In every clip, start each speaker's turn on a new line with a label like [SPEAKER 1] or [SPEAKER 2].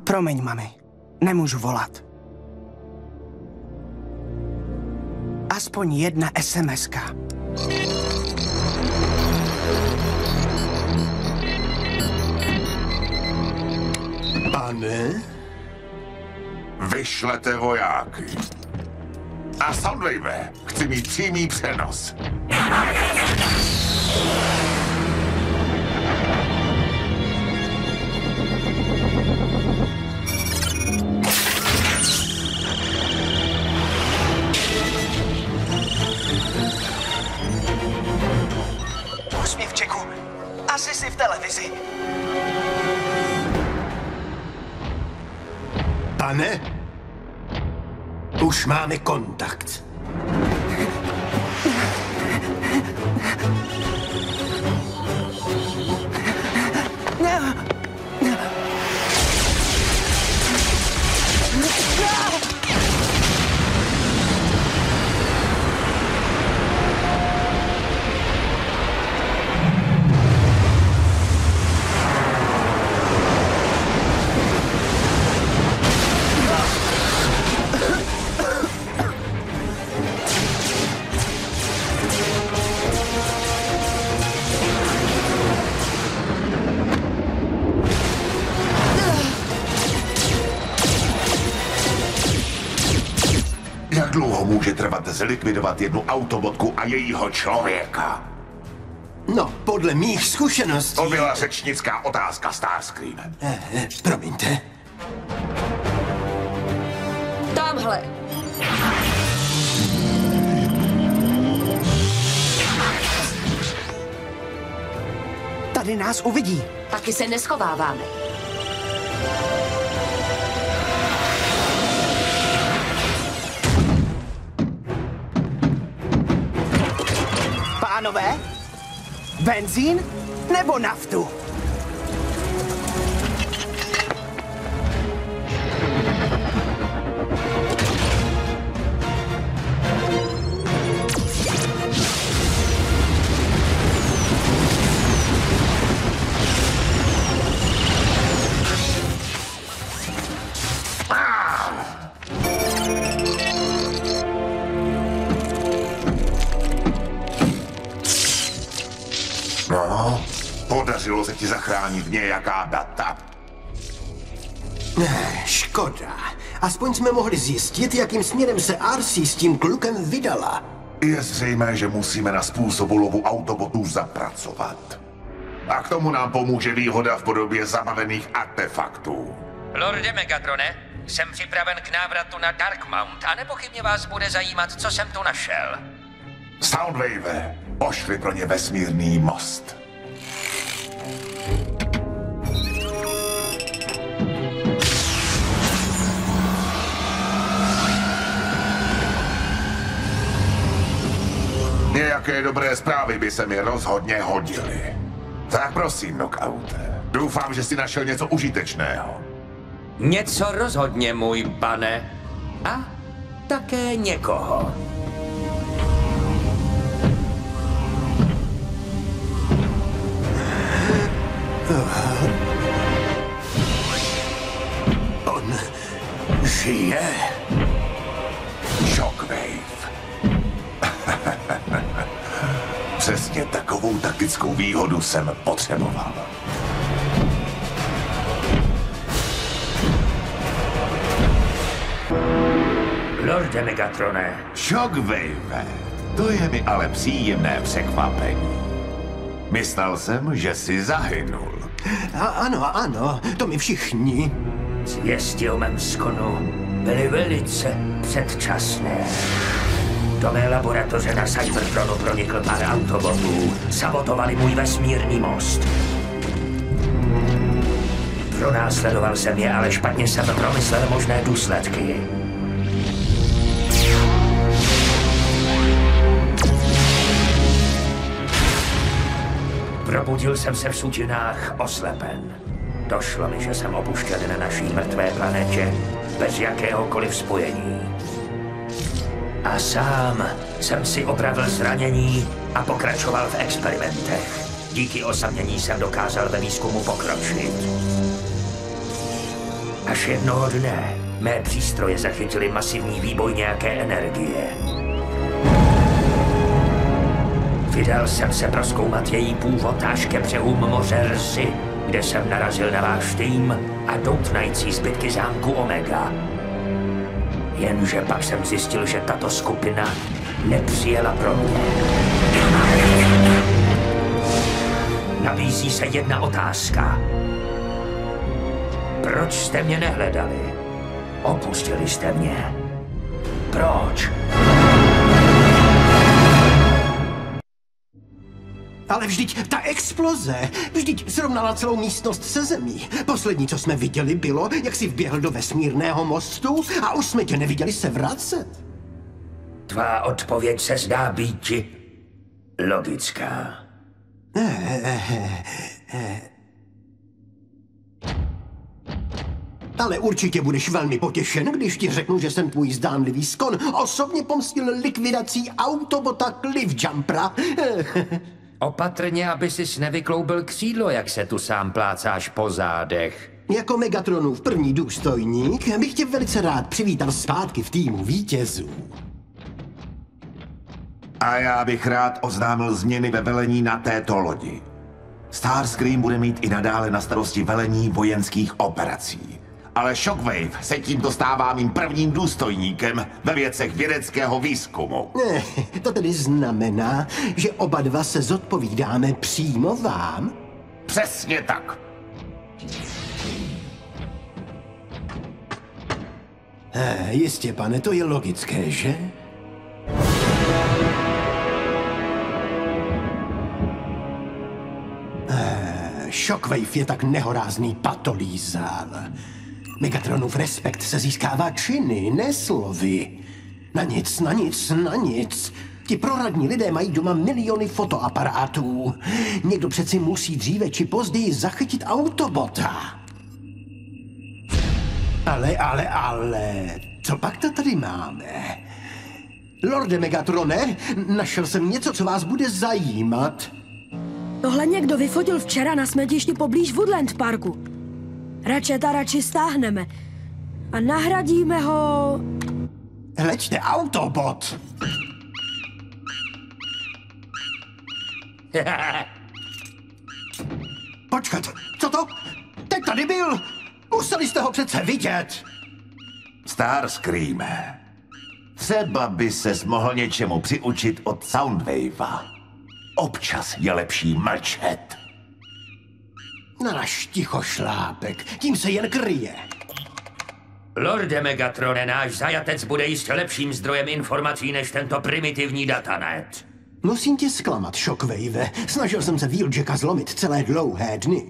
[SPEAKER 1] Promiň, mami. Nemůžu volat. Aspoň jedna SMS-ka.
[SPEAKER 2] Pane?
[SPEAKER 3] Vyšlete vojáky. A Soundwave, chci mít přímý přenos.
[SPEAKER 1] Úsměvčeku, asi jsi v televizi.
[SPEAKER 2] Pane? Už máme kontakt.
[SPEAKER 3] Jak dlouho může trvat zlikvidovat jednu autobotku a jejího člověka?
[SPEAKER 2] No, podle mých zkušeností...
[SPEAKER 3] To byla řečnická otázka, Starscream.
[SPEAKER 2] Promiňte.
[SPEAKER 4] Tamhle.
[SPEAKER 1] Tady nás uvidí.
[SPEAKER 4] Taky se neschováváme.
[SPEAKER 1] Pánové, benzín nebo naftu?
[SPEAKER 3] No, podařilo se ti zachránit nějaká data.
[SPEAKER 2] Škoda. Aspoň jsme mohli zjistit, jakým směrem se RC s tím klukem vydala.
[SPEAKER 3] Je zřejmé, že musíme na způsobu lovu autobotů zapracovat. A k tomu nám pomůže výhoda v podobě zabavených artefaktů.
[SPEAKER 5] Lorde Megatrone, jsem připraven k návratu na Darkmount a nepochybně vás bude zajímat, co jsem tu našel.
[SPEAKER 3] Soundwave, pošli pro ně vesmírný most. Nějaké dobré zprávy by se mi rozhodně hodily. Tak prosím, Knockoute. Doufám, že jsi našel něco užitečného.
[SPEAKER 5] Něco rozhodně, můj pane. A také někoho.
[SPEAKER 2] On žije.
[SPEAKER 3] Shockwave. Přesně takovou taktickou výhodu jsem potřeboval.
[SPEAKER 5] Lorde Megatrone.
[SPEAKER 3] Shockwave, to je mi ale příjemné překvapení. Myslel jsem, že jsi zahynul.
[SPEAKER 2] Ano, to my všichni.
[SPEAKER 5] Zvěsti o mém skonu byly velice předčasné. Do mé laboratoře na Cybertronu pronikl pár autobotů. Sabotovali můj vesmírný most. Pronásledoval jsem je, ale špatně jsem promyslel možné důsledky. Probudil jsem se v sutinách oslepen. Došlo mi, že jsem opuštěn na naší mrtvé planetě bez jakéhokoliv spojení. A sám jsem si opravil zranění a pokračoval v experimentech. Díky osamění jsem dokázal ve výzkumu pokročit. Až jednoho dne mé přístroje zachytily masivní výboj nějaké energie. Vydal jsem se prozkoumat její původ až ke břehům moře Rsy, kde jsem narazil na váš tým a doutnající zbytky zámku Omega. Jenže pak jsem zjistil, že tato skupina nepřijela pro mě. Nabízí se jedna otázka. Proč jste mě nehledali? Opustili jste mě. Proč?
[SPEAKER 2] Ale vždyť ta exploze, vždyť srovnala celou místnost se zemí. Poslední, co jsme viděli, bylo, jak jsi vběhl do vesmírného mostu a už jsme tě neviděli se vracet.
[SPEAKER 5] Tvá odpověď se zdá být logická.
[SPEAKER 2] Ale určitě budeš velmi potěšen, když ti řeknu, že jsem tvůj zdánlivý skon osobně pomstil likvidací Autobota Cliffjumpera.
[SPEAKER 5] Opatrně, aby sis nevykloubil křídlo, jak se tu sám plácáš po zádech.
[SPEAKER 2] Jako Megatronův první důstojník bych tě velice rád přivítal zpátky v týmu vítězů.
[SPEAKER 3] A já bych rád oznámil změny ve velení na této lodi. Starscream bude mít i nadále na starosti velení vojenských operací. Ale Shockwave se tímto stává mým prvním důstojníkem ve věcech vědeckého výzkumu.
[SPEAKER 2] To tedy znamená, že oba dva se zodpovídáme přímo vám?
[SPEAKER 3] Přesně tak.
[SPEAKER 2] Jistě, pane, to je logické, že? Shockwave je tak nehorázný patolízál. Megatronův respekt se získává činy, ne slovy. Na nic, na nic, na nic. Ti proradní lidé mají doma miliony fotoaparátů. Někdo přeci musí dříve či později zachytit Autobota. Ale, co pak to tady máme? Lorde Megatrone, našel jsem něco, co vás bude zajímat.
[SPEAKER 6] Tohle někdo vyfotil včera na smetišti poblíž Woodland Parku. Ratcheta radši stáhneme a nahradíme ho...
[SPEAKER 2] Hleďte, Autobot! Počkat, co to? Teď tady byl! Museli jste ho přece vidět!
[SPEAKER 3] Starscreame, třeba by ses mohl něčemu přiučit od Soundwavea. Občas je lepší mlčet.
[SPEAKER 2] Náš ticho šlápek, tím se jen kryje.
[SPEAKER 5] Lorde Megatrone, náš zajatec bude jistě lepším zdrojem informací než tento primitivní datanet.
[SPEAKER 2] Musím tě zklamat, Shockwave. Snažil jsem se Wheeljacka zlomit celé dlouhé dny.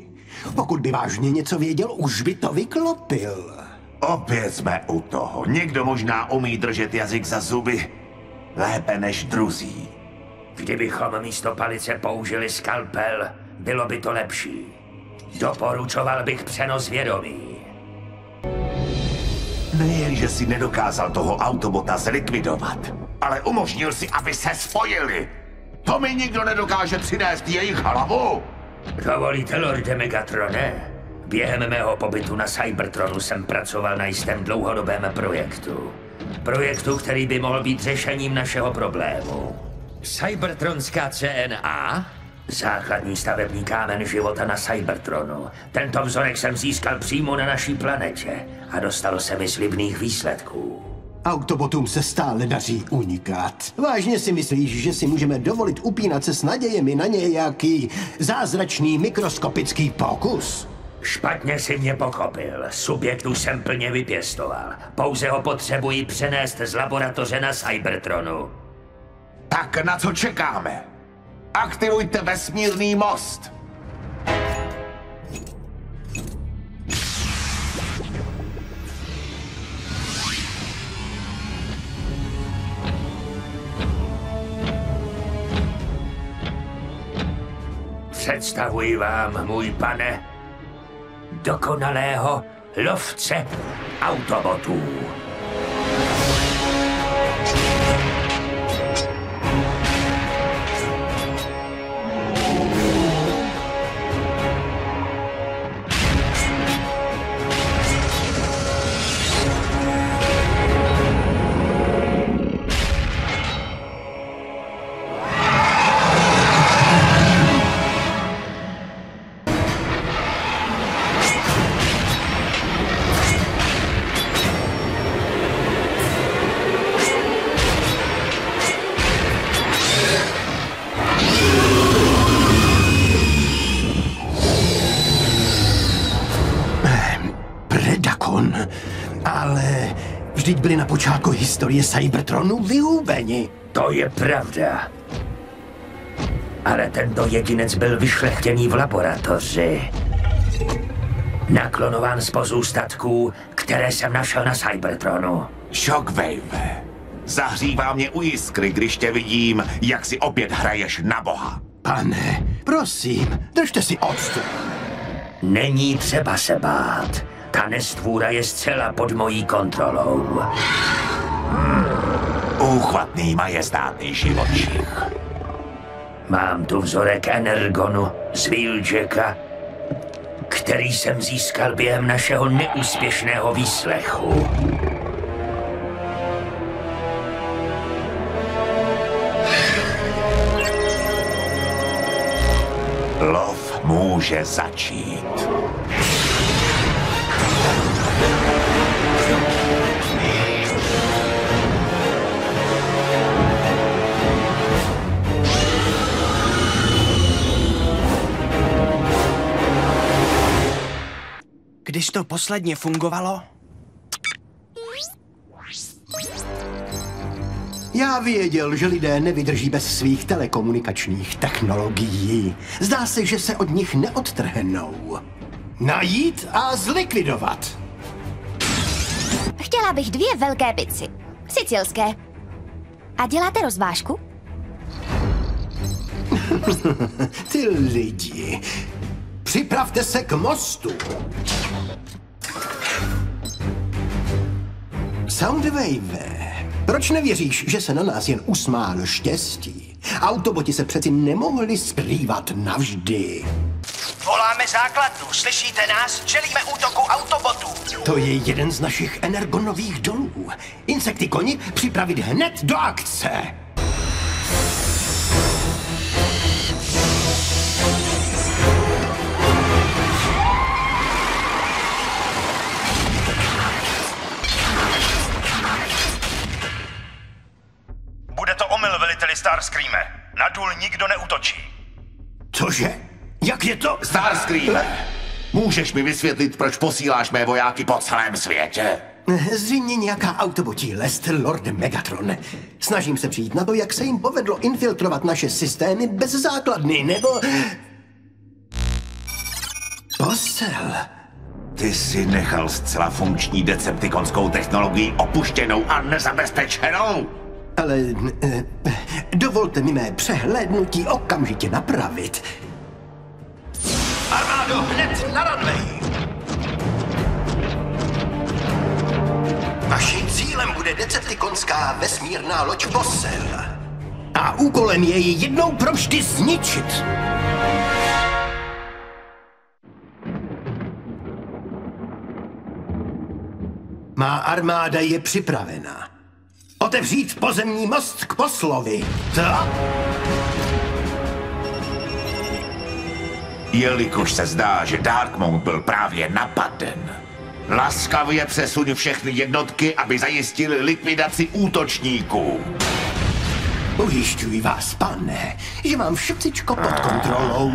[SPEAKER 2] Pokud by vážně něco věděl, už by to vyklopil.
[SPEAKER 3] Opět jsme u toho. Někdo možná umí držet jazyk za zuby lépe než druzí.
[SPEAKER 5] Kdybychom místo palice použili skalpel, bylo by to lepší. Doporučoval bych přenos vědomí.
[SPEAKER 3] Nejen, že si nedokázal toho Autobota zlikvidovat, ale umožnil si, aby se spojili. To mi nikdo nedokáže přinést jejich hlavu.
[SPEAKER 5] Dovolíte, Lorde Megatrone? Během mého pobytu na Cybertronu jsem pracoval na jistém dlouhodobém projektu. Projektu, který by mohl být řešením našeho problému. Cybertronská CNA? Základní stavební kámen života na Cybertronu. Tento vzorek jsem získal přímo na naší planetě a dostalo se mi slibných výsledků.
[SPEAKER 2] Autobotům se stále daří unikat. Vážně si myslíš, že si můžeme dovolit upínat se s nadějemi na nějaký zázračný mikroskopický pokus?
[SPEAKER 5] Špatně si mě pochopil. Subjekt už jsem plně vypěstoval. Pouze ho potřebuji přenést z laboratoře na Cybertronu.
[SPEAKER 3] Tak na co čekáme? Aktivujte vesmírný most.
[SPEAKER 5] Představuji vám, můj pane, dokonalého lovce Autobotů.
[SPEAKER 2] Predakon. Ale vždyť byli na počátku historie Cybertronu vyhubeni.
[SPEAKER 5] To je pravda. Ale tento jedinec byl vyšlechtěný v laboratoři. Naklonován z pozůstatků, které jsem našel na Cybertronu.
[SPEAKER 3] Shockwave, zahřívá mě u jiskry, když tě vidím, jak si opět hraješ na boha.
[SPEAKER 2] Pane, prosím, držte si odstup.
[SPEAKER 5] Není třeba se bát. Ta nestvůra je zcela pod mojí kontrolou.
[SPEAKER 3] Úchvatný majestátný živočich.
[SPEAKER 5] Mám tu vzorek energonu z Wheeljacka, který jsem získal během našeho neúspěšného výslechu.
[SPEAKER 3] Lov může začít.
[SPEAKER 1] Když to posledně fungovalo?
[SPEAKER 2] Já věděl, že lidé nevydrží bez svých telekomunikačních technologií. Zdá se, že se od nich neodtrhnou. Najít a zlikvidovat.
[SPEAKER 7] Chtěla bych 2 velké pici. Sicilské. A děláte rozvážku?
[SPEAKER 2] Ty lidi. Připravte se k mostu. Soundwave, proč nevěříš, že se na nás jen usmál štěstí? Autoboti se přeci nemohli skrývat navždy.
[SPEAKER 1] Voláme základnu, slyšíte nás? Čelíme útoku autobotů.
[SPEAKER 2] To je jeden z našich energonových dolů. Insektikoni připravit hned do akce.
[SPEAKER 8] Bude to omyl, veliteli Starscreame. Na důl nikdo neútočí.
[SPEAKER 2] Cože? Jak je to?
[SPEAKER 3] Starscreame, můžeš mi vysvětlit, proč posíláš mé vojáky po celém světě?
[SPEAKER 2] Zřejmě nějaká autobotí lest, Lord Megatron. Snažím se přijít na to, jak se jim povedlo infiltrovat naše systémy bez základny, nebo... Posel.
[SPEAKER 3] Ty jsi nechal zcela funkční deceptikonskou technologii opuštěnou a nezabezpečenou?
[SPEAKER 2] Ale dovolte mi mé přehlédnutí okamžitě napravit. Armádo, hned na runway! Naším cílem bude deceptikonská vesmírná loď Posel. A úkolem je ji jednou provždy zničit. Má armáda je připravena. Otevřít pozemní most k Poslovi. Co?
[SPEAKER 3] Jelikož se zdá, že Darkmount byl právě napaden, laskavě přesuň všechny jednotky, aby zajistili likvidaci útočníků.
[SPEAKER 2] Ujišťuji vás, pane, že mám všetcičko pod kontrolou.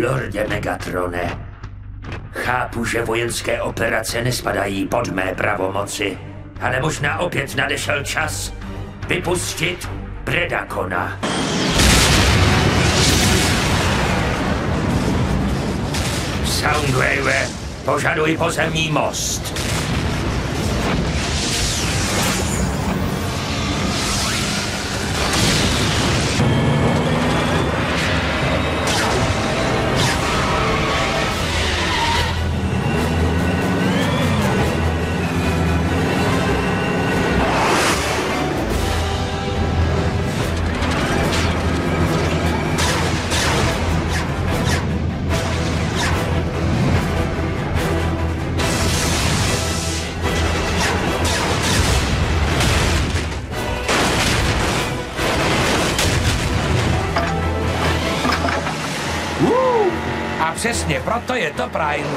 [SPEAKER 5] Lorde Megatrone, chápu, že vojenské operace nespadají pod mé pravomoci, ale možná opět nadešel čas vypustit Predakona. Soundwave, požaduj pozemní most. A přesně proto je to Prime.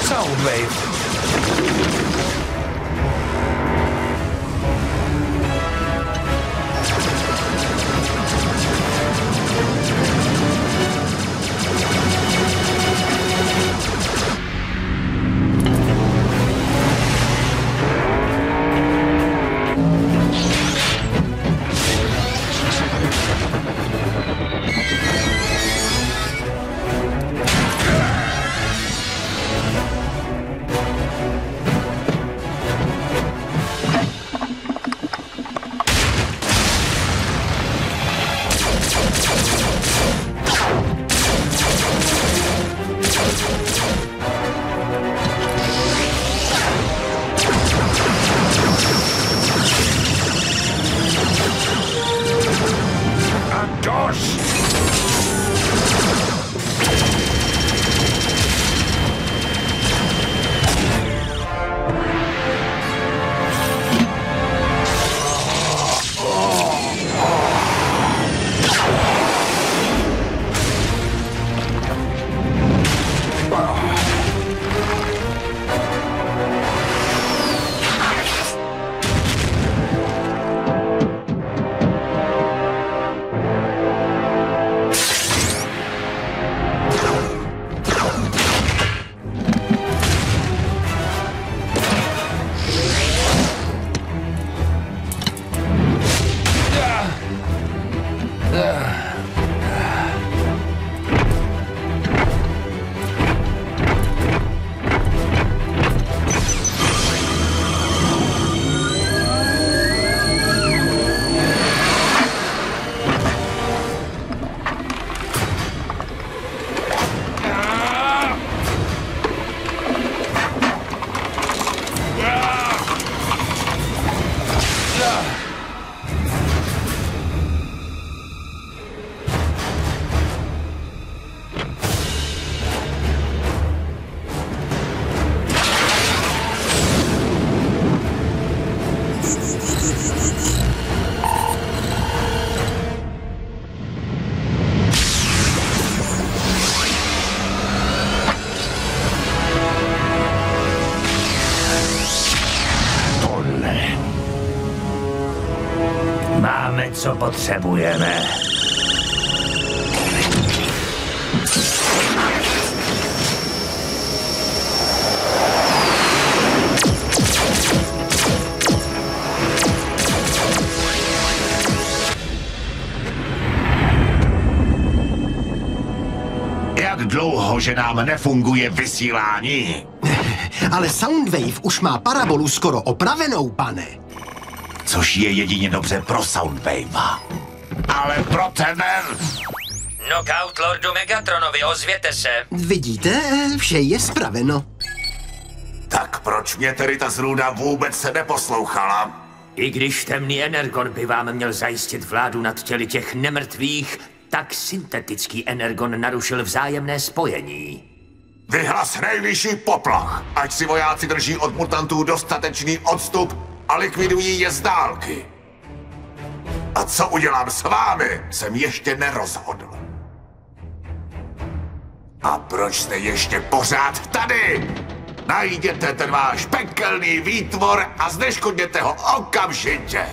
[SPEAKER 5] Soundwave. Máme, co potřebujeme.
[SPEAKER 3] Jak dlouho, že nám nefunguje vysílání?
[SPEAKER 2] Ale Soundwave už má parabolu skoro opravenou, pane.
[SPEAKER 3] Což je jedině dobře pro Soundwave. Ale pro tebe...
[SPEAKER 5] Knockout Lordu Megatronovi, ozvěte se.
[SPEAKER 2] Vidíte, vše je spraveno.
[SPEAKER 3] Tak proč mě tedy ta zrůda vůbec se neposlouchala?
[SPEAKER 5] I když temný Energon by vám měl zajistit vládu nad těly těch nemrtvých, tak syntetický Energon narušil vzájemné spojení.
[SPEAKER 3] Vyhlas nejvyšší poplach, ať si vojáci drží od mutantů dostatečný odstup a likvidují je z dálky. A co udělám s vámi, jsem ještě nerozhodl. A proč jste ještě pořád tady? Najděte ten váš pekelný výtvor a zneškodněte ho okamžitě.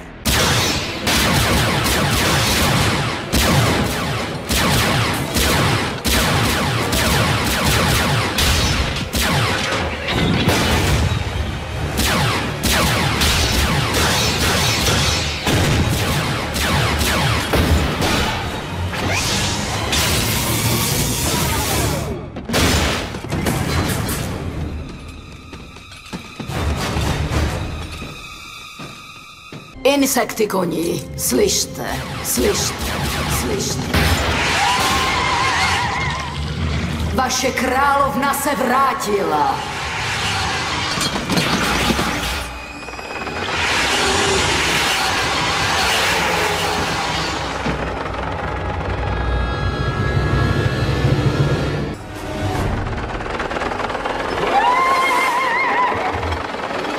[SPEAKER 9] Insektikoni, slyšte, slyšte, slyšte. Vaše královna se vrátila.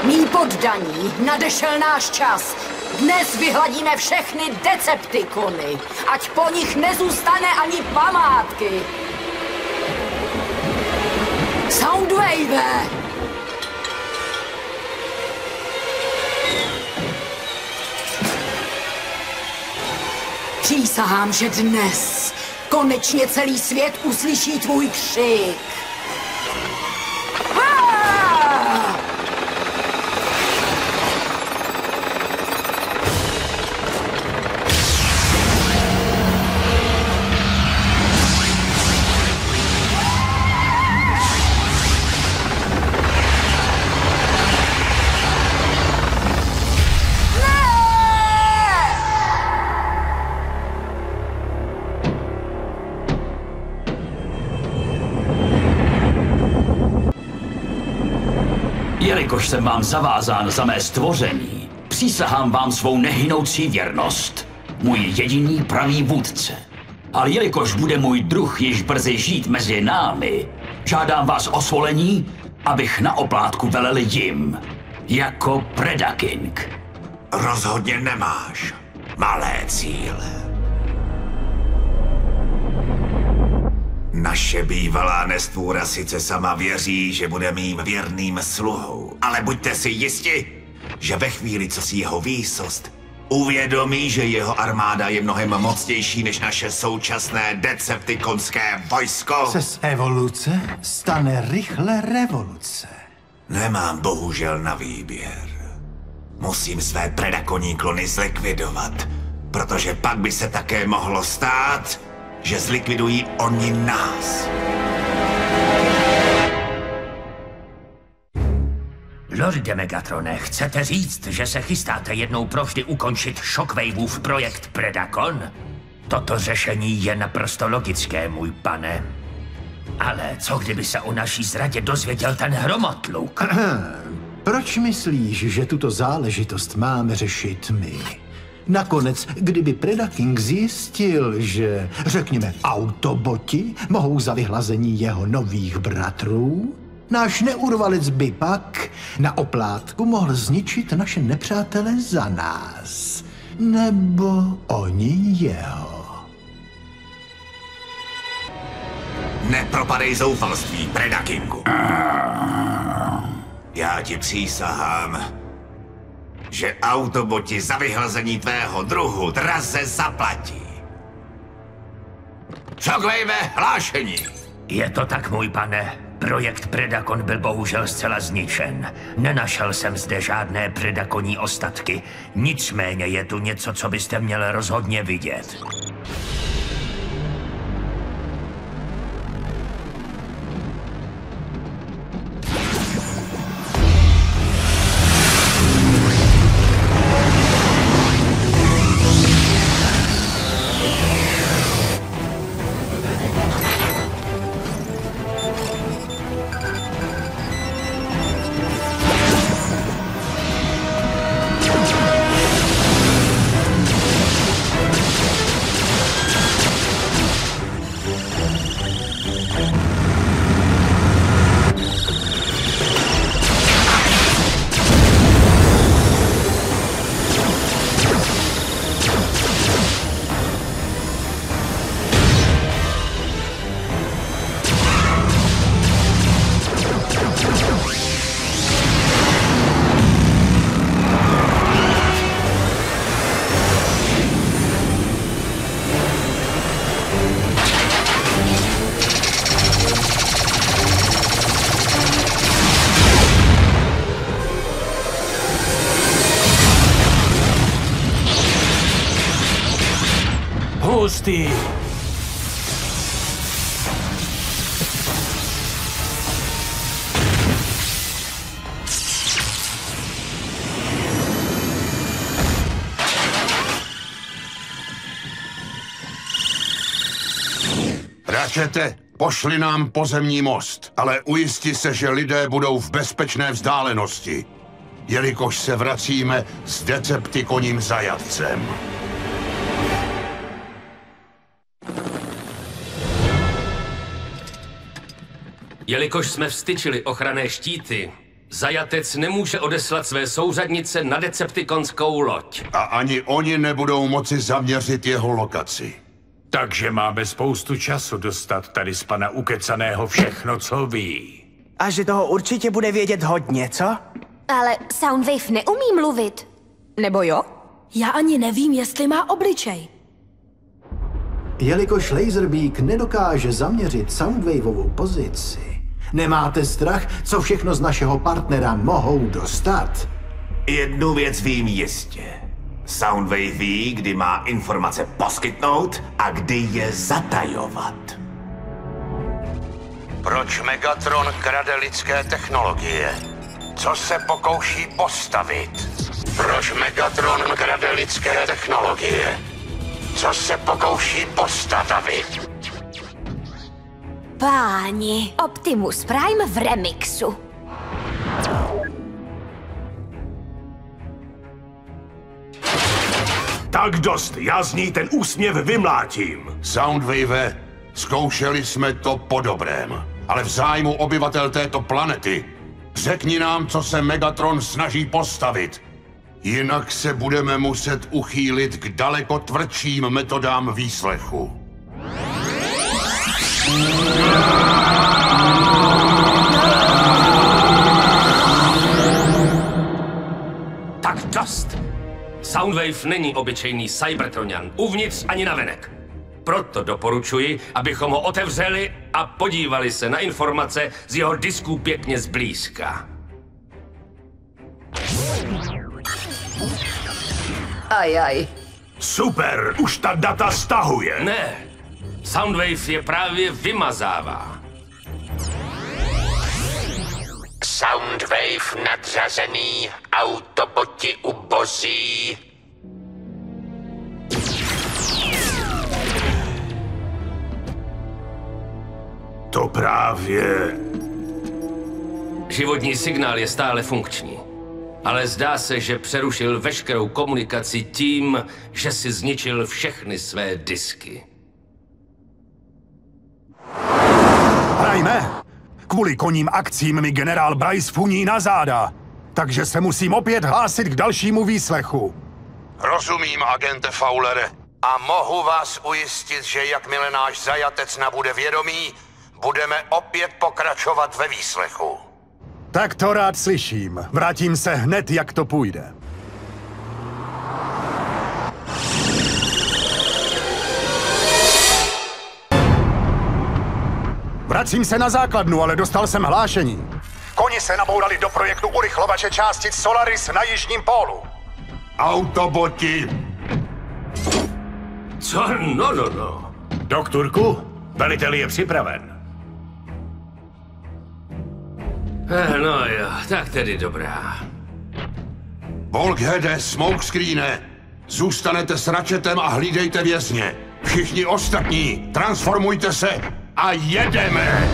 [SPEAKER 9] Mí poddaní, nadešel náš čas. Dnes vyhladíme všechny Deceptikony, ať po nich nezůstane ani památky. Soundwave! Přísahám, že dnes konečně celý svět uslyší tvůj křik.
[SPEAKER 10] Jelikož jsem vám zavázán za mé stvoření, přísahám vám svou nehynoucí věrnost. Můj jediný pravý vůdce. Ale jelikož bude můj druh již brzy žít mezi námi, žádám vás o svolení, abych na oplátku velel jim. Jako Predaking.
[SPEAKER 3] Rozhodně nemáš malé cíle. Naše bývalá nestvůra sice sama věří, že bude mým věrným sluhou, ale buďte si jisti, že ve chvíli, co si jeho výsost uvědomí, že jeho armáda je mnohem mocnější než naše současné deceptikonské vojsko.
[SPEAKER 2] Se z evoluce stane rychle revoluce.
[SPEAKER 3] Nemám bohužel na výběr. Musím své predakoní klony zlikvidovat, protože pak by se také mohlo stát, že zlikvidují oni nás.
[SPEAKER 5] Lorde Megatrone, chcete říct, že se chystáte jednou provždy ukončit Shockwaveův projekt Predakon? Toto řešení je naprosto logické, můj pane. Ale co kdyby se o naší zradě dozvěděl ten hromotluk?
[SPEAKER 2] Proč myslíš, že tuto záležitost máme řešit my? Nakonec, kdyby Predaking zjistil, že, řekněme, autoboti mohou za vyhlazení jeho nových bratrů,
[SPEAKER 11] Náš neurvalec by pak na oplátku mohl zničit naše nepřátele za nás. Nebo oni jeho.
[SPEAKER 3] Nepropadej zoufalství, Predakingu. Já ti přísahám, že autoboti za vyhlazení tvého druhu draze zaplatí. Shockwave, hlášení!
[SPEAKER 5] Je to tak, můj pane. Projekt Predakon byl bohužel zcela zničen. Nenašel jsem zde žádné predakoní ostatky. Nicméně je tu něco, co byste měl rozhodně vidět. Hustý.
[SPEAKER 12] Ratchete, pošli nám pozemní most, ale ujisti se, že lidé budou v bezpečné vzdálenosti, jelikož se vracíme s Decepticoním zajatcem.
[SPEAKER 13] Jelikož jsme vstyčili ochranné štíty, zajatec nemůže odeslat své souřadnice na deceptikonskou loď.
[SPEAKER 12] A ani oni nebudou moci zaměřit jeho lokaci.
[SPEAKER 14] Takže máme spoustu času dostat tady z pana ukecaného všechno, co ví.
[SPEAKER 1] A že toho určitě bude vědět hodně, co?
[SPEAKER 7] Ale Soundwave neumí mluvit. Nebo jo?
[SPEAKER 6] Já ani nevím, jestli má obličej.
[SPEAKER 11] Jelikož Laserbeak nedokáže zaměřit Soundwaveovou pozici, nemáte strach, co všechno z našeho partnera mohou dostat?
[SPEAKER 3] Jednu věc vím jistě. Soundwave ví, kdy má informace poskytnout a kdy je zatajovat.
[SPEAKER 8] Proč Megatron krade lidské technologie? Co se pokouší postavit? Proč Megatron krade lidské technologie? Co se pokouší postavit?
[SPEAKER 7] Páni, Optimus Prime v remixu.
[SPEAKER 14] Tak dost, já z ní ten úsměv vymlátím.
[SPEAKER 12] Soundwave, zkoušeli jsme to po dobrém, ale v zájmu obyvatel této planety řekni nám, co se Megatron snaží postavit. Jinak se budeme muset uchýlit k daleko tvrdším metodám výslechu.
[SPEAKER 13] Tak dost! Soundwave není obyčejný Cybertronian, uvnitř ani navenek. Proto doporučuji, abychom ho otevřeli a podívali se na informace z jeho disků pěkně zblízka.
[SPEAKER 9] Ajaj.
[SPEAKER 14] Super, už ta data stahuje.
[SPEAKER 13] Ne, Soundwave je právě vymazává.
[SPEAKER 8] Soundwave nadřazený, autoboti ubozí.
[SPEAKER 14] To právě...
[SPEAKER 13] Životní signál je stále funkční, ale zdá se, že přerušil veškerou komunikaci tím, že si zničil všechny své disky.
[SPEAKER 11] Hrajme!
[SPEAKER 15] Kvůli koním akcím mi generál Bryce funí na záda, takže se musím opět hlásit k dalšímu výslechu.
[SPEAKER 12] Rozumím, agente Fowlere. A mohu vás ujistit, že jakmile náš zajatec nabude vědomí, budeme opět pokračovat ve výslechu.
[SPEAKER 15] Tak to rád slyším. Vrátím se hned, jak to půjde. Vracím se na základnu, ale dostal jsem hlášení. Koni se nabourali do projektu urychlovače částic Solaris na jižním pólu.
[SPEAKER 12] Autoboti!
[SPEAKER 13] Co? No.
[SPEAKER 14] Doktorku, velitel je připraven.
[SPEAKER 13] No jo, tak tedy dobrá.
[SPEAKER 12] Bulkheade, smokescreene, zůstanete s Ratchetem a hlídejte vězně. Všichni ostatní, transformujte se a jedeme!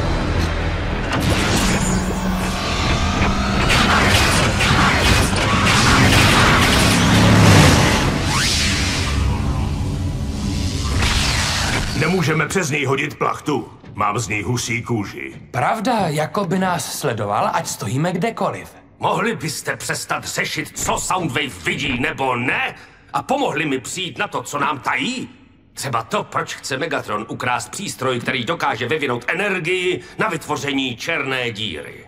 [SPEAKER 14] Nemůžeme přes něj hodit plachtu. Mám z něj husí kůži.
[SPEAKER 16] Pravda, jako by nás sledoval, ať stojíme kdekoliv.
[SPEAKER 13] Mohli byste přestat řešit, co Soundwave vidí nebo ne? A pomohli mi přijít na to, co nám tají? Třeba to, proč chce Megatron ukrást přístroj, který dokáže vyvinout energii na vytvoření černé díry.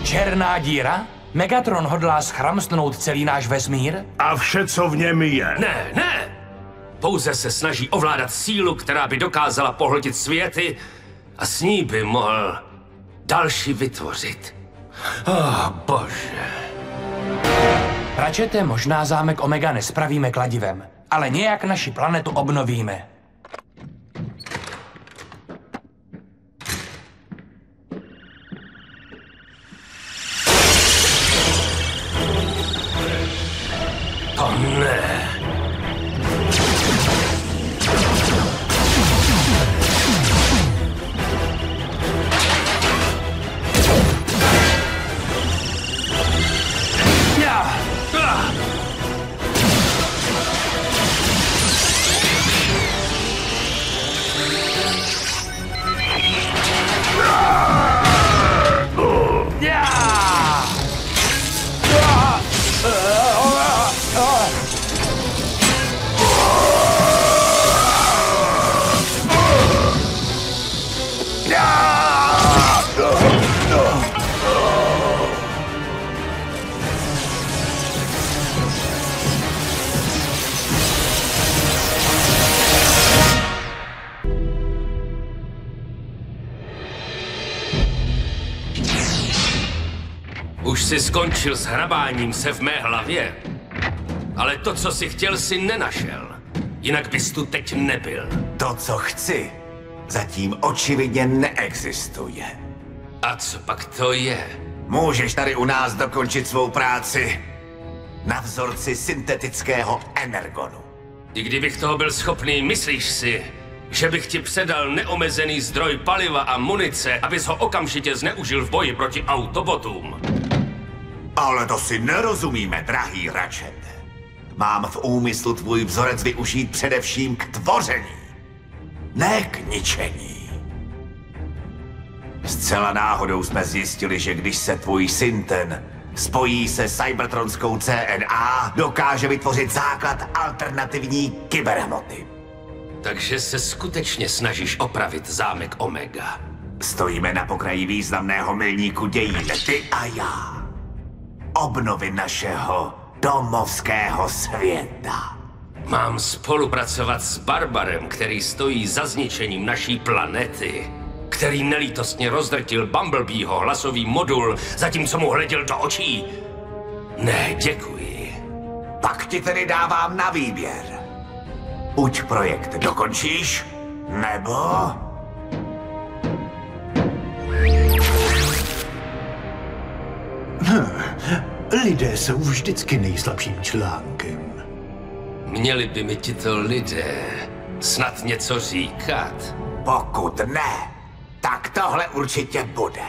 [SPEAKER 16] Černá díra? Megatron hodlá schramstnout celý náš vesmír?
[SPEAKER 14] A vše, co v něm je.
[SPEAKER 13] Ne! Pouze se snaží ovládat sílu, která by dokázala pohltit světy a s ní by mohl další vytvořit. Bože.
[SPEAKER 16] Ratchete, možná zámek Omega nespravíme kladivem, ale nějak naši planetu obnovíme.
[SPEAKER 13] To ne. Už jsi skončil s hrabáním se v mé hlavě. Ale to, co jsi chtěl, si nenašel. Jinak bys tu teď nebyl.
[SPEAKER 3] To, co chci, zatím očividně neexistuje.
[SPEAKER 13] A co pak to je?
[SPEAKER 3] Můžeš tady u nás dokončit svou práci na vzorci syntetického energonu.
[SPEAKER 13] I kdybych toho byl schopný, myslíš si, že bych ti předal neomezený zdroj paliva a munice, abys ho okamžitě zneužil v boji proti autobotům?
[SPEAKER 3] Ale to si nerozumíme, drahý Ratchete. Mám v úmyslu tvůj vzorec využít především k tvoření, ne k ničení. Zcela náhodou jsme zjistili, že když se tvůj Synten spojí se cybertronskou CNA, dokáže vytvořit základ alternativní kyberhmoty.
[SPEAKER 13] Takže se skutečně snažíš opravit zámek Omega.
[SPEAKER 3] Stojíme na pokraji významného milníku dějin, ty a já. Obnovy našeho domovského světa.
[SPEAKER 13] Mám spolupracovat s Barbarem, který stojí za zničením naší planety. Který nelítostně rozdrtil Bumblebeeho hlasový modul, zatímco mu hleděl do očí. Ne, děkuji.
[SPEAKER 3] Pak ti tedy dávám na výběr. Buď projekt dokončíš, nebo...
[SPEAKER 11] Lidé jsou vždycky nejslabším článkem.
[SPEAKER 13] Měli by mi tito lidé snad něco říkat.
[SPEAKER 3] Pokud ne, tak tohle určitě bude.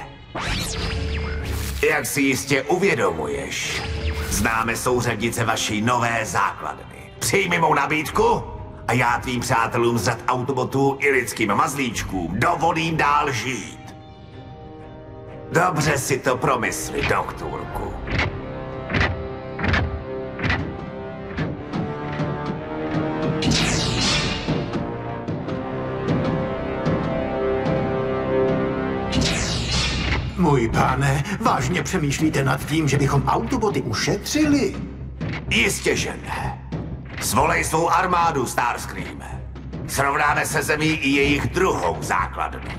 [SPEAKER 3] Jak si jistě uvědomuješ, známe souřadnice vaší nové základny. Přijmi mou nabídku a já tvým přátelům z řad Autobotů i lidským mazlíčkům dovolím dál žít. Dobře si to promysli, doktorku.
[SPEAKER 11] Můj pane, vážně přemýšlíte nad tím, že bychom Autoboty ušetřili?
[SPEAKER 3] Jistě, že ne. Svolej svou armádu, Starscreame. Srovnáme se zemí i jejich druhou základnu.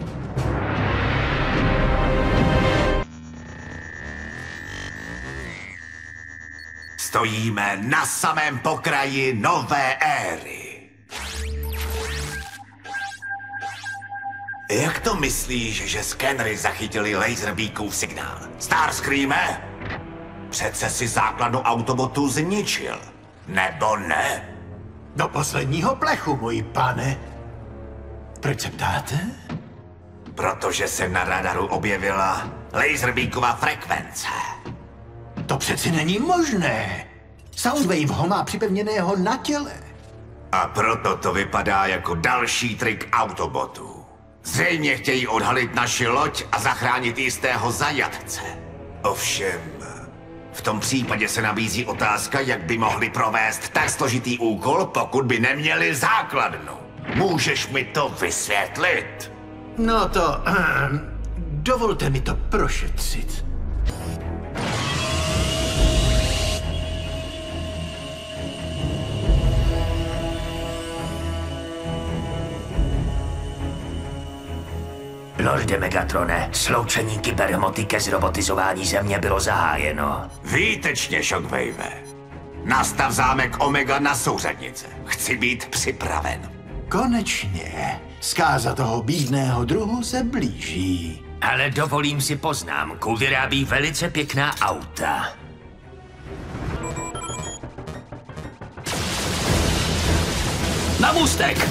[SPEAKER 3] Stojíme na samém pokraji nové éry. Jak to myslíš, že skenery zachytili Laserbeakův signál? Starscreame? Přece si základnu Autobotu zničil, nebo ne?
[SPEAKER 11] Do posledního plechu, můj pane. Proč se ptáte?
[SPEAKER 3] Protože se na radaru objevila Laserbeakova frekvence.
[SPEAKER 11] To přeci není možné. Soundwave ho má připevněného na těle.
[SPEAKER 3] A proto to vypadá jako další trik Autobotů. Zřejmě chtějí odhalit naši loď a zachránit jistého zajatce. Ovšem, v tom případě se nabízí otázka, jak by mohli provést tak složitý úkol, pokud by neměli základnu. Můžeš mi to vysvětlit?
[SPEAKER 11] No to... dovolte mi to prošetřit.
[SPEAKER 5] Lorde Megatrone, sloučení kyberhmoty ke zrobotizování země bylo zahájeno.
[SPEAKER 3] Výtečně, Shockwave. Nastav zámek Omega na souřadnice. Chci být připraven.
[SPEAKER 11] Konečně. Zkáza toho bídného druhu se blíží.
[SPEAKER 5] Ale dovolím si poznámku, vyrábí velice pěkná auta.
[SPEAKER 10] Na můstek!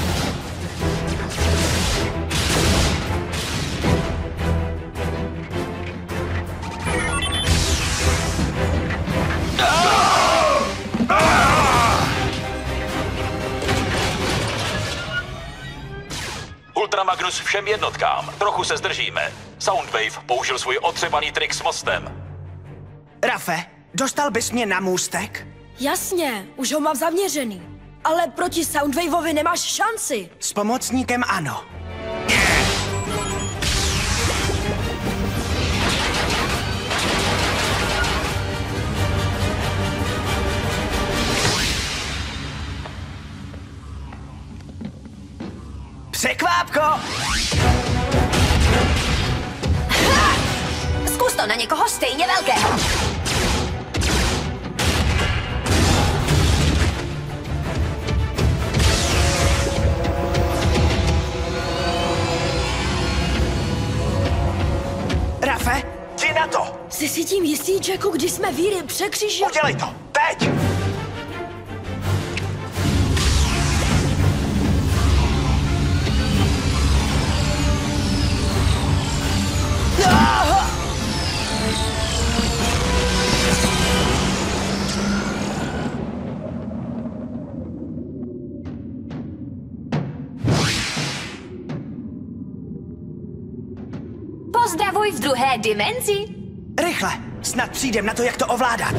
[SPEAKER 17] Ultramagnus všem jednotkám. Trochu se zdržíme. Soundwave použil svůj otřebaný trik s mostem.
[SPEAKER 1] Rafe, dostal bys mě na můstek?
[SPEAKER 6] Jasně, už ho mám zaměřený. Ale proti Soundwaveovi nemáš šanci.
[SPEAKER 1] S pomocníkem ano. Překvápko!
[SPEAKER 7] Ha! Zkus to na někoho stejně velkého.
[SPEAKER 1] Rafe, jdi na to!
[SPEAKER 6] Jsi si tím jistý, Jacku, když jsme víry překřižili?
[SPEAKER 1] Udělej to, teď!
[SPEAKER 7] Pozdravuj v druhé dimenzi.
[SPEAKER 1] Rychle, snad přijdem na to, jak to ovládat.